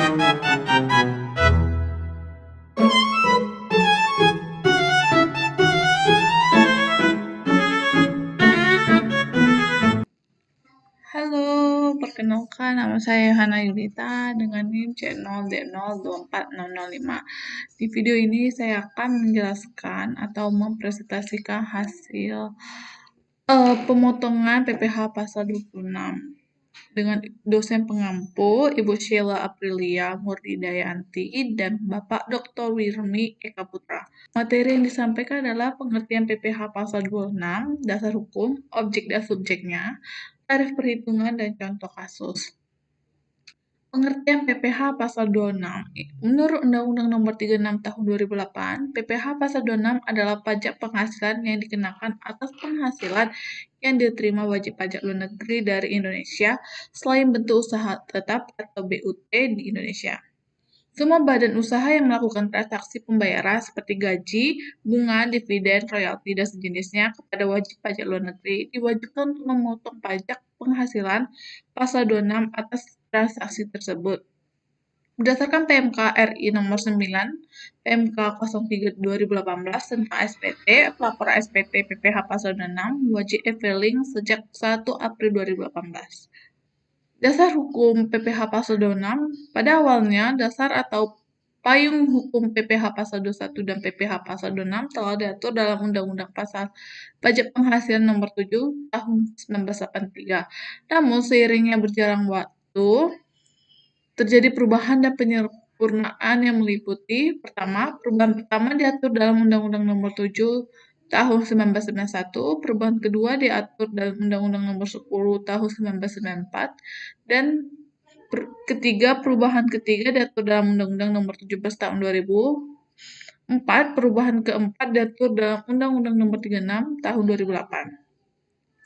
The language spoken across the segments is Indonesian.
Halo, perkenalkan nama saya Hana Yulita dengan NIM C0D024005. Di video ini saya akan menjelaskan atau mempresentasikan hasil pemotongan PPh pasal 26 dengan dosen pengampu Ibu Sheila Aprilia Murtidayanti dan Bapak Dr. Wirmi Eka Putra. Materi yang disampaikan adalah pengertian PPh pasal 26, dasar hukum, objek dan subjeknya, tarif perhitungan, dan contoh kasus. Pengertian PPh pasal 26. Menurut Undang-Undang Nomor 36 Tahun 2008, PPh pasal 26 adalah pajak penghasilan yang dikenakan atas penghasilan yang diterima wajib pajak luar negeri dari Indonesia selain bentuk usaha tetap atau BUT di Indonesia. Semua badan usaha yang melakukan transaksi pembayaran seperti gaji, bunga, dividen, royalti, dan sejenisnya kepada wajib pajak luar negeri diwajibkan untuk memotong pajak penghasilan pasal 26 atas transaksi tersebut. Berdasarkan PMK RI nomor 9, PMK 03 2018 tentang SPT, pelapor SPT PPh pasal 26 wajib e-filing sejak 1 April 2018. Dasar hukum PPh pasal 26, pada awalnya dasar atau payung hukum PPh pasal 21 dan PPh pasal 26 telah diatur dalam Undang-Undang Pasal Pajak Penghasilan Nomor 7 Tahun 1983. Namun seiringnya berjalan waktu, terjadi perubahan dan penyempurnaan yang meliputi: pertama, perubahan pertama diatur dalam Undang-Undang Nomor 7 Tahun 1991, perubahan kedua diatur dalam Undang-Undang Nomor 10 Tahun 1994, dan perubahan ketiga diatur dalam Undang-Undang Nomor 17 Tahun 2004, perubahan keempat diatur dalam Undang-Undang Nomor 36 Tahun 2008.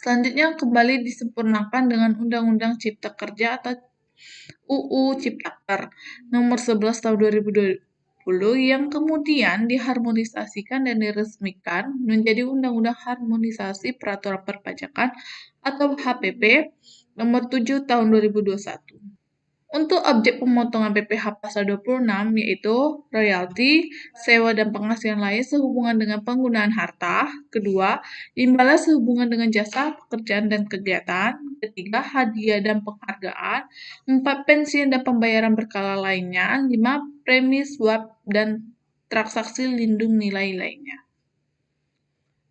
Selanjutnya kembali disempurnakan dengan Undang-Undang Cipta Kerja atau UU Ciptaker Nomor 11 Tahun 2020 yang kemudian diharmonisasikan dan diresmikan menjadi Undang-Undang Harmonisasi Peraturan Perpajakan atau HPP Nomor 7 Tahun 2021. Untuk objek pemotongan PPh pasal 26 yaitu royalti, sewa dan penghasilan lain sehubungan dengan penggunaan harta. Kedua, imbalan sehubungan dengan jasa, pekerjaan, dan kegiatan. Ketiga, hadiah dan penghargaan. 4, pensiun dan pembayaran berkala lainnya. 5, premi, swap, dan transaksi lindung nilai lainnya.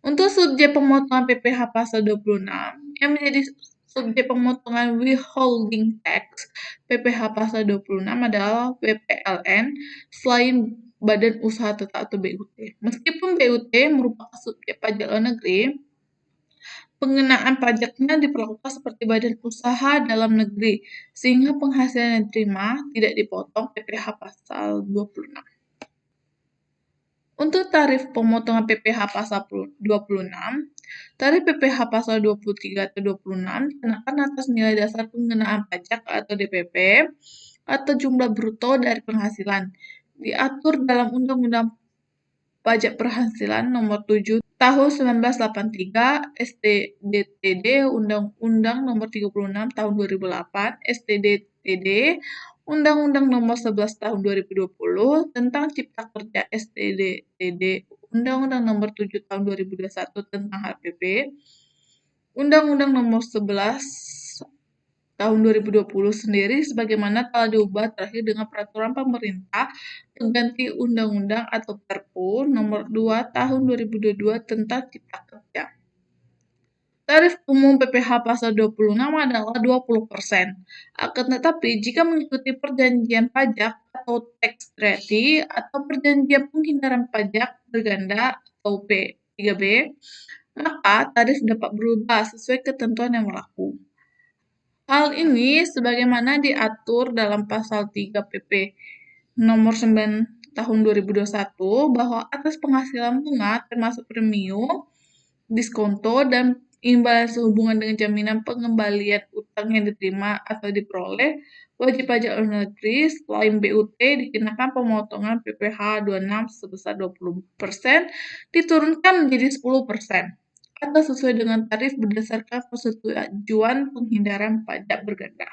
Untuk subjek pemotongan PPh pasal 26 yang menjadi subjek pemotongan withholding tax PPh pasal 26 adalah WPLN selain badan usaha tetap atau BUT. Meskipun BUT merupakan subjek pajak luar negeri, pengenaan pajaknya diperlakukan seperti badan usaha dalam negeri, sehingga penghasilan yang diterima tidak dipotong PPh pasal 26. Untuk tarif pemotongan PPh pasal 26, tarif PPh pasal 23 atau 26 dikenakan atas nilai dasar pengenaan pajak atau DPP atau jumlah bruto dari penghasilan. Diatur dalam Undang-Undang Pajak Penghasilan Nomor 7 Tahun 1983, STDTD, Undang-Undang Nomor 36 Tahun 2008, STDTD, Undang-Undang Nomor 11 Tahun 2020 tentang Cipta Kerja, STDTD, Undang-Undang Nomor 7 Tahun 2021 tentang HPP, Undang-Undang Nomor 11 Tahun 2020 sendiri sebagaimana telah diubah terakhir dengan peraturan pemerintah pengganti undang-undang atau Perpu Nomor 2 Tahun 2022 tentang Cipta Kerja. Tarif umum PPh pasal 26 adalah 20%. Akan tetapi, jika mengikuti perjanjian pajak atau tax treaty atau perjanjian penghindaran pajak berganda atau P3B, maka tarif dapat berubah sesuai ketentuan yang berlaku. Hal ini sebagaimana diatur dalam pasal 3 PP Nomor 9 Tahun 2021 bahwa atas penghasilan bunga termasuk premium, diskonto, dan imbalan sehubungan dengan jaminan pengembalian utang yang diterima atau diperoleh wajib pajak luar negeri selain BUT dikenakan pemotongan PPh 26 sebesar 20% diturunkan menjadi 10% atau sesuai dengan tarif berdasarkan persetujuan penghindaran pajak berganda.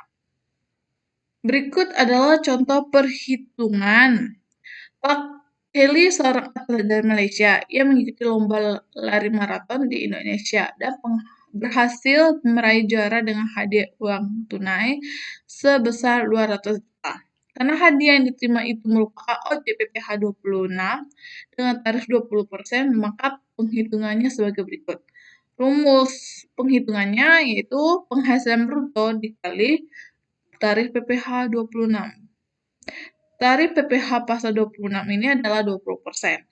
Berikut adalah contoh perhitungan. Pak Kelly seorang atlet dari Malaysia. Ia mengikuti lomba lari maraton di Indonesia dan berhasil meraih juara dengan hadiah uang tunai sebesar 200 juta. Karena hadiah yang diterima itu merupakan OJK PPh 26 dengan tarif 20%, maka penghitungannya sebagai berikut. Rumus penghitungannya yaitu penghasilan bruto dikali tarif PPh 26. Tarif PPh pasal 26 ini adalah 20%.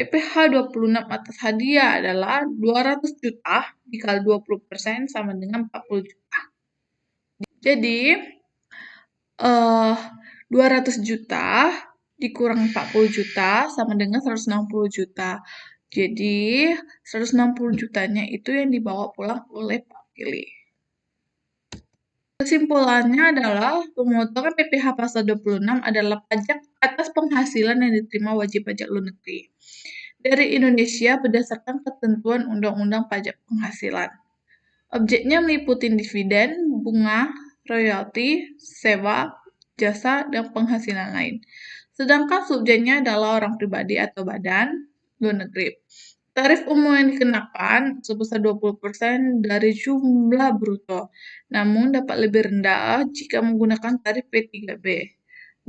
PPh 26 atas hadiah adalah 200 juta dikali 20% sama dengan 40 juta. Jadi, 200 juta dikurang 40 juta sama dengan 160 juta. Jadi, 160 jutanya itu yang dibawa pulang oleh Pak Kili. Kesimpulannya adalah pemotongan PPh pasal 26 adalah pajak atas penghasilan yang diterima wajib pajak luar negeri dari Indonesia berdasarkan ketentuan Undang-Undang Pajak Penghasilan. Objeknya meliputi dividen, bunga, royalti, sewa, jasa, dan penghasilan lain. Sedangkan subjeknya adalah orang pribadi atau badan luar negeri. Tarif umum yang dikenakan sebesar 20% dari jumlah bruto, namun dapat lebih rendah jika menggunakan tarif P3B.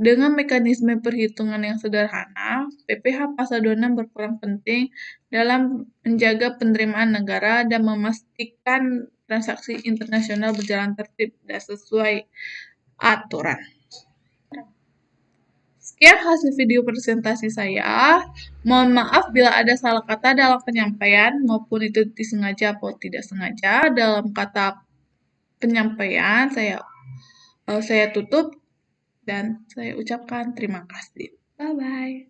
Dengan mekanisme perhitungan yang sederhana, PPh pasal 26 berperan penting dalam menjaga penerimaan negara dan memastikan transaksi internasional berjalan tertib dan sesuai aturan. Sekian hasil video presentasi saya. Mohon maaf bila ada salah kata dalam penyampaian maupun itu disengaja atau tidak sengaja. Dalam kata penyampaian saya tutup dan saya ucapkan terima kasih. Bye bye.